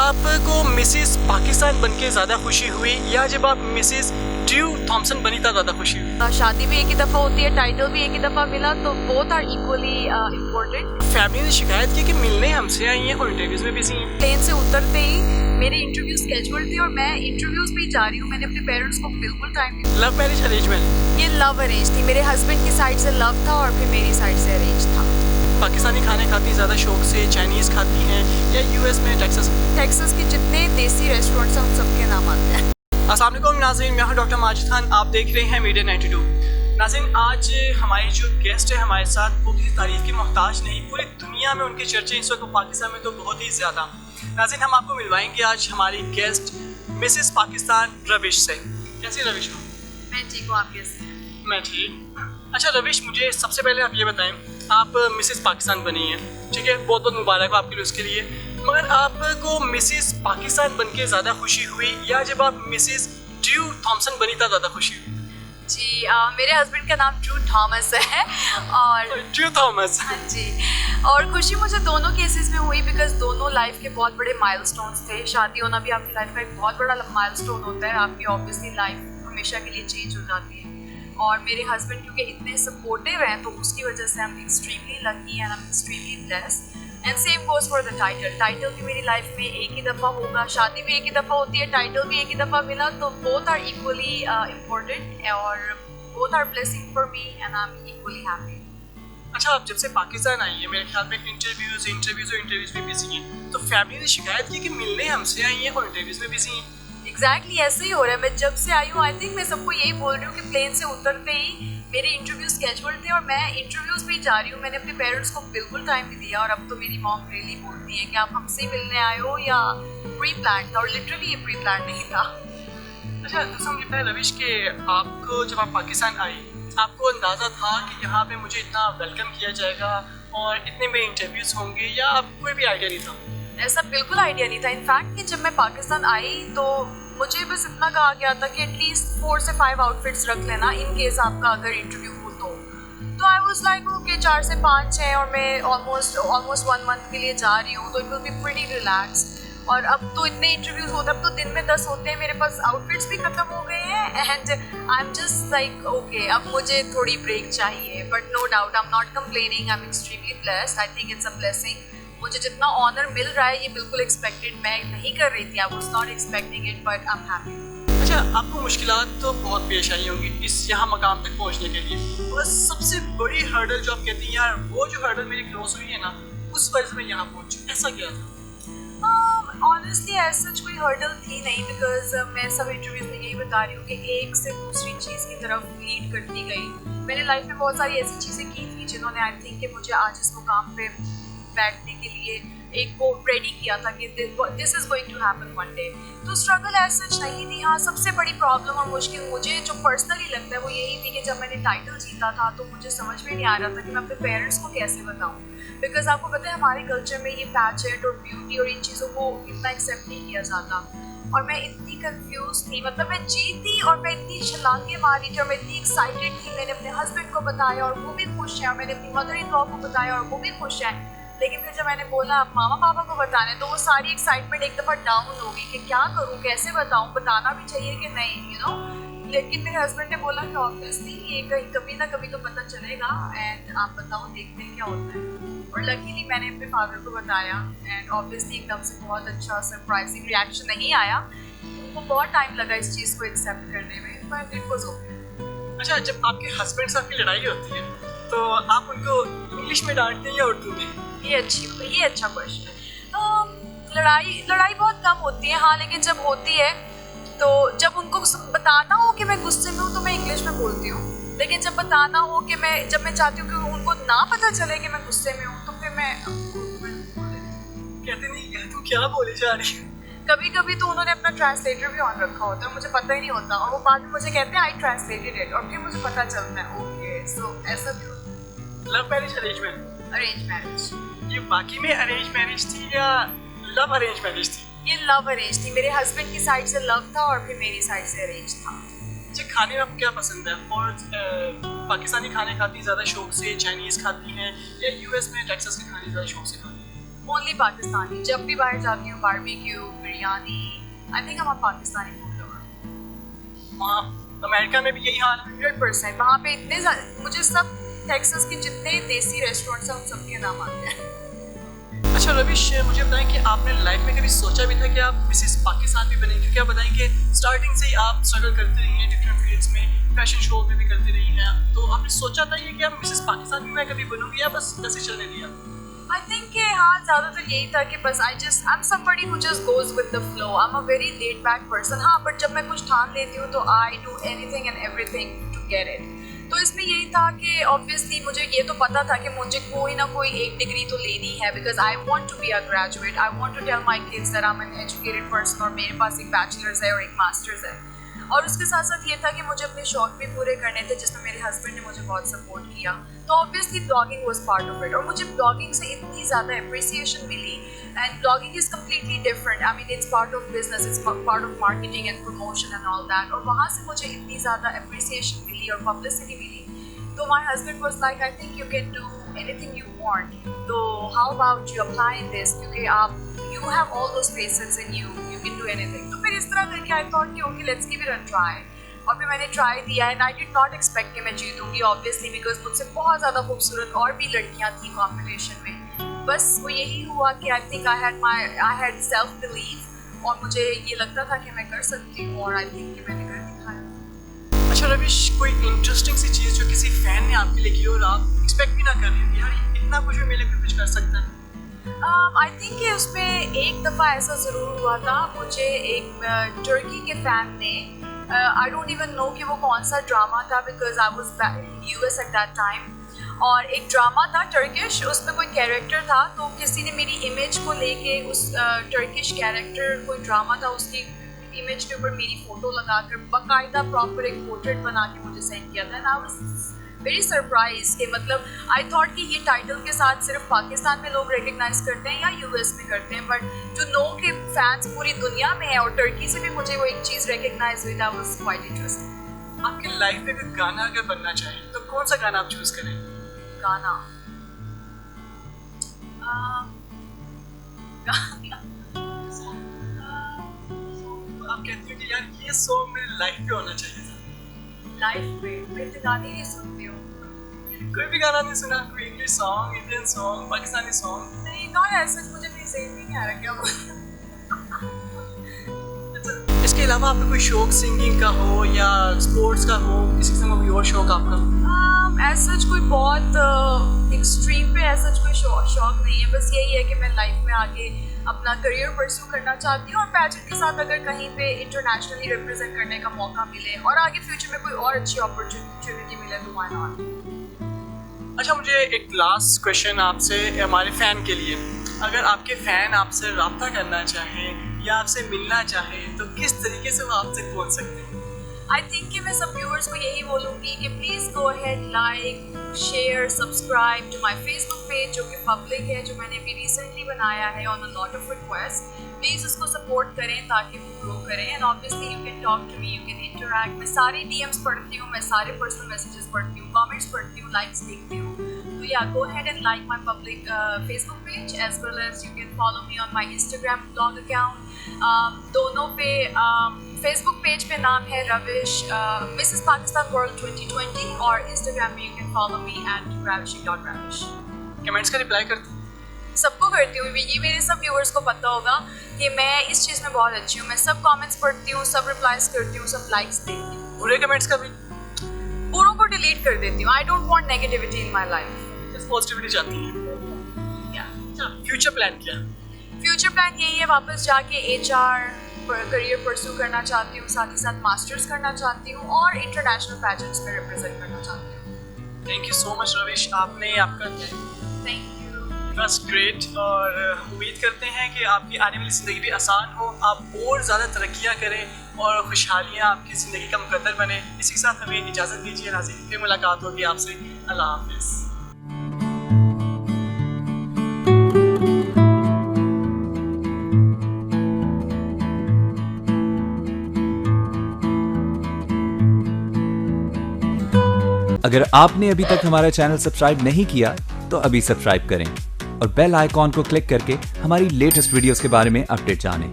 आपको मिसेस पाकिस्तान बनके ज़्यादा खुशी हुई या जब आप मिसेस ड्रू थॉमसन बनी था ज़्यादा खुशी हुई? शादी भी एक ही दफ़ा होती है, टाइटल भी एक ही दफ़ा मिला, तो both are equally important. Family ने शिकायत की कि मिलने हमसे आई हैं और इंटरव्यूज़ में बिजी हैं। प्लेन से उतरते ही मेरे इंटरव्यू स्केड्यूल्ड थे और मैं इंटरव्यूज पे ही जा रही हूँ। मैंने अपने पेरेंट्स को बिल्कुल टाइम नहीं दिया। Love marriage arrangement? ये लव अरेंज थी। मेरे हस्बैंड की साइड से लव था और फिर मेरी साइड से अरेंज था। पाकिस्तानी खाने खाती ज़्यादा शौक से, चाइनीज़ खाती हैं या यूएस में टेक्सास के जितने देसी रेस्टोरेंट्स हैं उन सबके नाम आते हैं। अस्सलाम वालेकुम नाज़रीन, मैं हूं डॉक्टर माजिद खान। आप देख रहे हैं मीडिया 92। नाज़रीन, आज हमारी जो गेस्ट है हमारे साथ वो किसी तारीफ की मोहताज नहीं। पूरी दुनिया में उनके चर्चे इस वक्त पाकिस्तान में तो बहुत ही ज़्यादा। नाज़रीन, हम आपको मिलवाएंगे आज हमारी गेस्ट मिसेस पाकिस्तान रविश से। कैसी रविश हो? मैं ठीक हूँ, आप कैसे हैं? मैं ठीक। अच्छा रविश, मुझे सबसे पहले आप ये बताएं, आप मिसेस पाकिस्तान बनी हैं, ठीक है, बहुत बहुत मुबारक हो आपके लिए उसके लिए। मगर आपको मिसेस पाकिस्तान बनके ज़्यादा खुशी हुई या जब आप मिसेस ड्रू थॉमसन बनी था ज़्यादा खुशी हुई? जी, मेरे हस्बैंड का नाम ड्रू थॉमस है और ड्रू थॉमस। हाँ जी, और खुशी मुझे दोनों केसेस में हुई बिकॉज दोनों लाइफ के बहुत बड़े माइलस्टोन्स थे। शादी होना भी आपकी लाइफ का एक बहुत बड़ा माइलस्टोन होता है। आपकी ऑब्वियसली लाइफ हमेशा के लिए चेंज हो जाती है और मेरे हस्बैंड क्योंकि इतने सपोर्टिव हैं तो उसकी वजह से आई am extremely lucky and I am extremely blessed. And same goes for the title भी मेरी लाइफ में एक ही दफ़ा होगा, शादी भी एक ही दफ़ा होती है, टाइटल भी एक ही दफ़ा मिला, तो बोथ आर इक्वली इम्पोर्टेंट और both are blessing for me and I am equally happy. अच्छा, आप जब से पाकिस्तान आई है मेरे ख्याल में इंटरव्यूज में बिजी हैं, तो फैमिली ने शिकायत की कि मिलने हमसे आई हैं और इंटरव्यूज में बिजी हैं। एग्जैक्टली ऐसे ही हो रहा है। मैं जब से आई हूँ आई थिंक मैं सबको यही बोल रही हूँ कि प्लेन से उतरते ही मेरे इंटरव्यू स्केड्यूल्ड थे और मैं इंटरव्यूज पे ही जा रही हूँ। मैंने अपने पेरेंट्स को बिल्कुल टाइम नहीं दिया और अब तो मेरी मॉम रियली बोलती है कि आप हमसे ही मिलने आए हो या प्री प्लान था, और लिटरली ये प्री प्लान नहीं था। अच्छा, दूसरा मुझे पता है रविश के आपको जब आप पाकिस्तान आई आपको अंदाज़ा था कि यहाँ पे मुझे इतना वेलकम किया जाएगा और इतने में इंटरव्यूज होंगे या आपको कोई भी आइडिया नहीं था? ऐसा बिल्कुल आइडिया नहीं था। इनफैक्ट कि जब मैं पाकिस्तान आई तो मुझे बस इतना कहा गया था कि एटलीस्ट 4 से 5 आउटफिट्स रख लेना इन केस आपका अगर इंटरव्यू हो तो आई वाज लाइक ओके 4 से 5 है और मैं ऑलमोस्ट 1 मंथ के लिए जा रही हूँ तो it will be pretty relax. और अब तो इतने इंटरव्यूज होते हैं, अब तो दिन में 10 होते हैं, मेरे पास आउटफिट्स भी खत्म हो गए हैं and I am just like okay अब मुझे थोड़ी ब्रेक चाहिए। But no doubt I am not complaining, I am extremely blessed. I think it's a blessing. मुझे जितना ऑनर मिल रहा है ये बिल्कुल एक्सपेक्टेड मैं नहीं कर रही थी। I was not expecting it but I am happy. अच्छा, आपको मुश्किलात तो बहुत पेश आई होंगी इस यहाँ मकाम तक पहुँचने के लिए, और सबसे बड़ी हर्डल जो आप कहती हैं यार वो जो हर्डल मेरी क्रॉस हुई है ना उस वजह से मैं यहाँ पहुँची, ऐसा क्या था? ऑनेस्टली ऐसा कोई हर्डल थी नहीं बिकॉज मैं सब इंटरव्यूज में यही बता रही हूँ कि एक से दूसरी चीज़ की तरफ लीड करती गई। मैंने लाइफ में बहुत सारी ऐसी चीज़ें की थी जिन्होंने आई थिंक कि मुझे आज इस मुकाम पे बैठने के लिए एक को रेडी किया था कि this is going to happen one day. तो स्ट्रगल एज सच नहीं थी। हाँ, सबसे बड़ी प्रॉब्लम और मुश्किल मुझे जो पर्सनली लगता है वो यही थी कि जब मैंने टाइटल जीता था तो मुझे समझ में नहीं आ रहा था कि मैं अपने पेरेंट्स को कैसे बताऊँ। बिकॉज आपको पता है हमारे कल्चर में ये पैचेंट और ब्यूटी और इन चीज़ों को इतना एक्सेप्ट नहीं किया जाता और मैं इतनी कंफ्यूज थी। मतलब मैं जीती और मैं इतनी छलांगे मारी थी और मैं इतनी एक्साइटेड थी। मैंने अपने हस्बैंड को बताया और वो भी खुश हैं और मैंने अपनी मदर इन लॉ को बताया और वो भी खुश हैं। लेकिन फिर जब मैंने बोला मामा पापा को बताने तो वो सारी एक्साइटमेंट एक दफ़ा डाउन हो गई कि क्या करूँ, कैसे बताऊँ, बताना भी चाहिए कि नहीं, यू नो। लेकिन मेरे हस्बैंड ने बोला कि ऑब्वियसली ये कहीं कभी ना कभी तो पता चलेगा एंड आप बताओ देखते हैं क्या होता है। और लकीली मैंने अपने फादर को बताया एंड ऑब्वियसली एकदम से बहुत अच्छा सरप्राइजिंग रिएक्शन नहीं आया। उनको बहुत टाइम लगा इस चीज़ को एक्सेप्ट करने में बट इट वाज ओके। अच्छा, जब आपके हस्बैंड से आपकी लड़ाई होती है तो आप उनको इंग्लिश में डांटते हैं या उर्दू में? ये अच्छा क्वेश्चन है। लड़ाई बहुत कम होती है हाँ, लेकिन जब होती है तो जब उनको बताना हो कि मैं गुस्से में हूँ तो मैं इंग्लिश में बोलती हूँ। लेकिन जब बताना हो कि जब मैं चाहती हूँ कि उनको ना पता चले कि मैं गुस्से में हूँ तो फिर मैं कहते नहीं यार तुम क्या बोले जा रही हो। कभी कभी तो उन्होंने अपना ट्रांसलेटर भी ऑन रखा होता है, मुझे पता ही नहीं होता और वो बाद में मुझे कहते हैं आई ट्रांसलेटेड इट और फिर मुझे पता चलता है ओके। सो ऐसा भी होता है। Love marriage arrangement? Arrange marriage. ये बाकी में अरेंज मैरिज थी या लव अरेंज मैरिज थी? ये लव अरेंज थी। मेरे हस्बैंड की साइड से लव था और फिर मेरी साइड से अरेंज था। अच्छा, खाने में आपको क्या पसंद है? और पाकिस्तानी खाने खाती हैं ज़्यादा शौक से, चाइनीज़ खाती हैं या यूएस में टेक्सास के खाने ज़्यादा शौक से खाती हैं? ओनली पाकिस्तानी। जब भी बाहर जाती हूँ barbecue, biryani, I think I'm a Pakistani food lover. वहाँ अमेरिका में भी यही हाल है? 100%। वहाँ पे इतने मुझे सब टेक्सास के जितने देसी रेस्टोरेंट्स हैं उन सबके नाम आते हैं। अच्छा रविश, मुझे बताएं कि आपने लाइफ में कभी सोचा भी था कि आप मिसेस पाकिस्तान भी बनेंगे? क्या बताएं कि स्टार्टिंग से ही आप स्ट्रगल करते रही हैं डिफरेंट फील्ड्स में, फैशन शो में भी करते रही हैं, तो आपने सोचा था ये कि आप मिसेस पाकिस्तान भी मैं कभी बनूंगी या बस ऐसे चलने दिया? I think कि हाँ ज़्यादातर यही था कि बस I'm somebody who just goes with the flow. I'm a very laid back person. हाँ, but जब मैं कुछ ठान लेती हूँ तो I do anything and everything to get it. तो इसमें यही था कि ऑब्वियसली मुझे ये तो पता था कि मुझे कोई ना कोई एक डिग्री तो लेनी है, because I want to be a graduate. I want to tell my kids that I am an educated person और मेरे पास एक बैचलर्स है और एक मास्टर्स है। और उसके साथ साथ ये था कि मुझे अपने शौक भी पूरे करने थे, जिसमें मेरे हस्बैंड ने मुझे बहुत सपोर्ट किया। तो obviously blogging was part of it, और मुझे ब्लॉगिंग से इतनी ज़्यादा अप्रिसिएशन मिली। And blogging is completely different, I mean it's part of business, it's part of marketing and promotion and all that. और वहाँ से मुझे इतनी ज़्यादा अप्रिसिएशन मिली और पब्लिसिटी मिली। तो my husband was like, I think you can do anything you want, तो how about you apply this, क्योंकि आप you have all those patience in you, you can do anything. तो फिर इस तरह करके आई थॉट कि okay let's give it a try. और फिर मैंने ट्राई दिया and I did not expect कि मैं जीतूंगी ऑब्वियसली, बिकॉज मुझसे बहुत ज़्यादा खूबसूरत और भी लड़कियाँ थी कॉम्पिटिशन में। बस वो यही हुआ कि I think I had self believe, और मुझे ये लगता था कि मैं कर सकती हूँ, और आई थिंक कि मैंने कर दिखाया। अच्छा रविश, कोई इंटरेस्टिंग सी चीज़ जो किसी फैन ने आपके लिए की और आप एक्सपेक्ट भी ना कर रही हो, यार इतना कुछ भी मेरे लिए कुछ कर सकता है? आई थिंक कि उसमें एक दफ़ा ऐसा ज़रूर हुआ था, मुझे एक टर्की के फ़ैन ने, आई डोंट इवन नो कि वो कौन सा ड्रामा था, because I was in US at that time. और एक ड्रामा था टर्किश, उसमें कोई कैरेक्टर था, तो किसी ने मेरी इमेज को लेके उस टर्किश कैरेक्टर, कोई ड्रामा था, उसकी इमेज के ऊपर मेरी फ़ोटो लगाकर बाकायदा प्रॉपर एक पोर्ट्रेट बना के मुझे सेंड किया था। And I was very surprise कि मतलब आई थॉट कि ये टाइटल के साथ सिर्फ पाकिस्तान में लोग रिकग्नाइज करते हैं या US में करते हैं, बट टू नो कि फैंस पूरी दुनिया में है और टर्की से भी मुझे वो एक चीज़ रिकग्नाइज हुई, दैट वाज क्वाइट इंटरेस्टिंग। आपकी लाइफ में कोई गाना अगर बनना चाहे तो कौन सा गाना आप चूज करें? गाना आप कहते हो कि यार ये सॉन्ग मेरी लाइफ पे होना चाहिए था। लाइफ में मैं तो गाने नहीं सुनती हूँ। कोई भी गाना नहीं सुना? कोई English song, Indian song, Pakistani song? नहीं, नॉट ऐसा, मुझे भी सही नहीं आ रहा क्या बोलूं। इसके अलावा आपका कोई शौक सिंगिंग का हो या स्पोर्ट्स का हो, किसी किस्म का कोई और शौक आपका? ऐसा कोई बहुत एक्सट्रीम पे ऐसा कोई शौक नहीं है, बस यही है कि मैं लाइफ में आगे अपना करियर परस्यू करना चाहती हूँ, और पैजेंट के साथ अगर कहीं पे इंटरनेशनली रिप्रेजेंट करने का मौका मिले और आगे फ्यूचर में कोई और अच्छी अपॉर्चुनिटी मिले तो व्हाई नॉट। अच्छा, मुझे एक लास्ट क्वेश्चन आपसे, हमारे फ़ैन के लिए, अगर आपके फ़ैन आपसे रब्ता करना चाहें या आपसे मिलना चाहें तो किस तरीके से वो आपसे पहुँच सकते हैं? आई थिंक कि मैं सब व्यूअर्स को यही बोलूँगी कि please go ahead, like, share, subscribe to my Facebook page, जो कि पब्लिक है, जो मैंने अभी रिसेंटली बनाया है on a lot of request. Please उसको सपोर्ट करें ताकि वो ग्रो करें, and obviously you can talk to me, you can interact. मैं सारे DMs पढ़ती हूँ, मैं सारे पर्सनल मैसेजेस पढ़ती हूँ, कमेंट्स पढ़ती हूँ, लाइक्स देखती हूँ। तो या go ahead and like my public Facebook page, as well as you can follow me on my Instagram blog account. दोनों पे फेसबुक पेज पे नाम है रविश मिसेस पाकिस्तान वर्ल्ड 2020, और इंस्टाग्राम में you can follow me @ravishing.ravish। Comments का reply करते हैं? सबको करती हूँ, ये मेरे सब व्यूअर्स को पता होगा कि मैं इस चीज़ में बहुत अच्छी हूँ। मैं सब कमेंट्स पढ़ती हूँ, सब रिप्लाईज करती हूँ, सब लाइक्स देखती हूँ। बुरे कमेंट्स का भी? पूरों को डिलीट कर देती हूँ। I don't want negativity in my life, just positivity चाहती हैं। फ्यूचर प्लान क्या है? फ्यूचर प्लान यही है, वापस जाके HR करियर परस्यू करना चाहती हूँ, साथ ही साथ मास्टर्स करना चाहती हूँ, और इंटरनेशनल पैजेंट्स में रिप्रेजेंट करना चाहती हूँ। थैंक यू सो मच रविश, आपने आपका थैंक यू, बस ग्रेट। और उम्मीद करते हैं कि आपकी आने वाली ज़िंदगी भी आसान हो, आप और ज़्यादा तरक्कियाँ करें और खुशहालियाँ आपकी ज़िंदगी का मुकद्दर बने। इसी के साथ हमें इजाज़त दीजिए नाज़रीन, फिर मुलाकात होगी आपसे। अल्लाह हाफ़िज़। अगर आपने अभी तक हमारा चैनल सब्सक्राइब नहीं किया तो अभी सब्सक्राइब करें और बेल आइकॉन को क्लिक करके हमारी लेटेस्ट वीडियोस के बारे में अपडेट जानें।